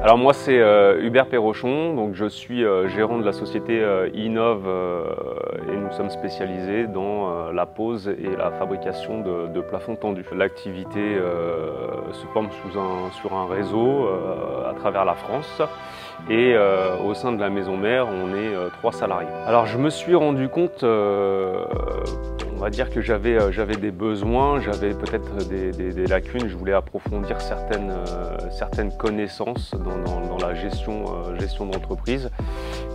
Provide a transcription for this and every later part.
Alors moi c'est Hubert Perrochon, donc je suis gérant de la société Innov et nous sommes spécialisés dans la pose et la fabrication de plafonds tendus. L'activité se forme sur un réseau à travers la France et au sein de la maison mère on est 3 salariés. Alors je me suis rendu compte, on va dire que j'avais des besoins, j'avais peut-être des lacunes, je voulais approfondir certaines connaissances dans la gestion d'entreprise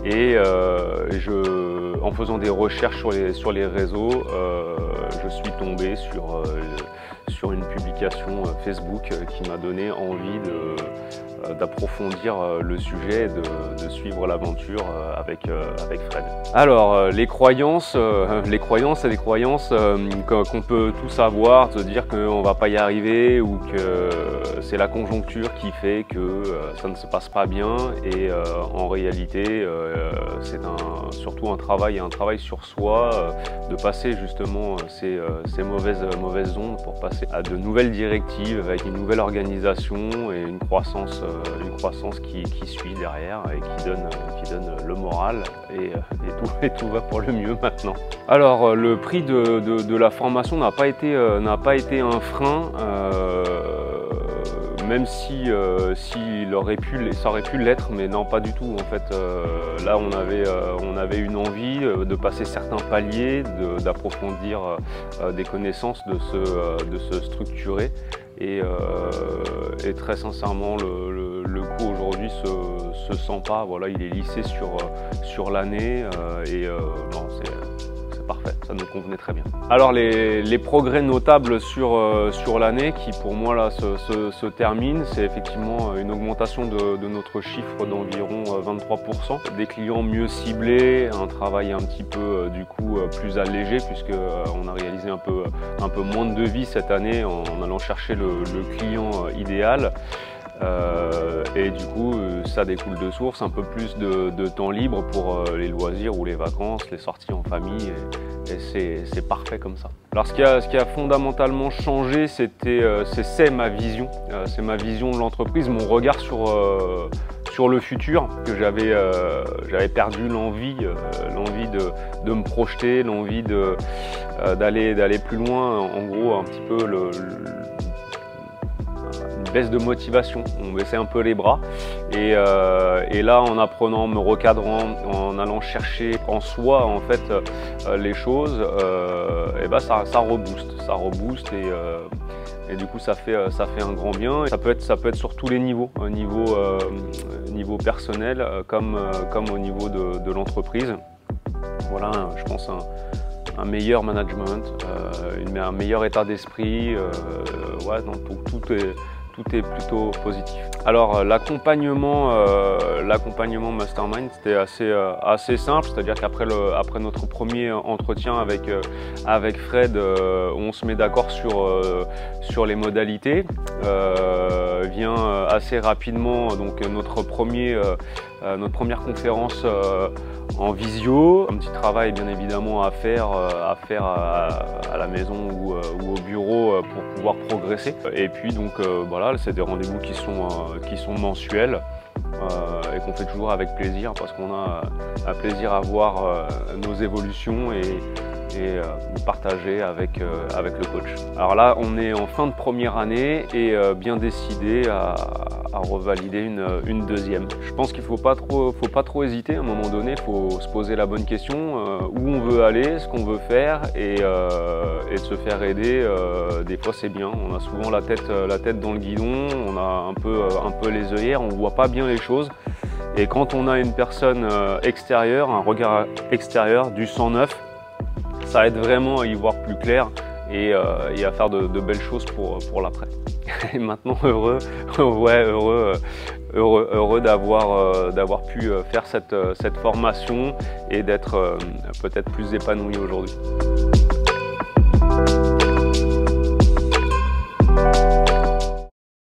et en faisant des recherches sur les réseaux, je suis tombé sur une publication Facebook qui m'a donné envie d'approfondir le sujet et de suivre l'aventure avec Fred. Alors les croyances et les croyances qu'on peut tous avoir, se dire qu'on ne va pas y arriver ou que c'est la conjoncture qui fait que ça ne se passe pas bien et en réalité c'est surtout un travail sur soi, de passer justement ces mauvaises ondes pour passer à de nouvelles directives avec une nouvelle organisation et une croissance qui suit derrière et qui donne le moral et tout va pour le mieux maintenant. Alors le prix de la formation n'a pas été un frein, même si ça aurait pu l'être, mais non, pas du tout. En fait, là on avait une envie de passer certains paliers, d'approfondir des connaissances, de se structurer. Et très sincèrement, le coût aujourd'hui se sent pas. Voilà, il est lissé sur l'année non, c'est parfait, ça nous convenait très bien. Alors les progrès notables sur l'année qui pour moi là se terminent, c'est effectivement une augmentation de notre chiffre d'environ 23%, des clients mieux ciblés, un travail un petit peu du coup plus allégé puisque on a réalisé un peu moins de devis cette année en allant chercher le client idéal. Et du coup ça découle de source, un peu plus de temps libre pour les loisirs ou les vacances, les sorties en famille et c'est parfait comme ça. Alors ce qui a fondamentalement changé, c'est ma vision, c'est ma vision de l'entreprise, mon regard sur le futur, que j'avais perdu l'envie de me projeter, l'envie d'aller plus loin, en gros un petit peu baisse de motivation, on baissait un peu les bras et là en apprenant, me recadrant, en allant chercher en soi en fait les choses, et ben ça rebooste et du coup ça fait un grand bien. Ça peut être sur tous les niveaux, niveau personnel comme au niveau de l'entreprise. Voilà, je pense un meilleur management, un meilleur état d'esprit, ouais, donc tout est plutôt positif. Alors l'accompagnement Mastermind, c'était assez simple, c'est-à-dire qu'après notre premier entretien avec Fred, on se met d'accord sur les modalités. Vient assez rapidement donc notre première conférence en visio, un petit travail bien évidemment à faire à la maison ou au bureau pour pouvoir progresser. Et puis donc voilà, c'est des rendez-vous qui sont mensuels et qu'on fait toujours avec plaisir parce qu'on a un plaisir à voir nos évolutions et partager avec le coach. Alors là, on est en fin de première année et bien décidé à revalider une deuxième. Je pense qu'il faut pas trop hésiter à un moment donné, il faut se poser la bonne question, où on veut aller, ce qu'on veut faire et de se faire aider. Des fois c'est bien, on a souvent la tête dans le guidon, on a un peu les œillères, on voit pas bien les choses. Et quand on a une personne extérieure, un regard extérieur, du sang neuf, ça aide vraiment à y voir plus clair et à faire de belles choses pour l'après. Et maintenant heureux d'avoir pu faire cette formation et d'être peut-être plus épanoui aujourd'hui.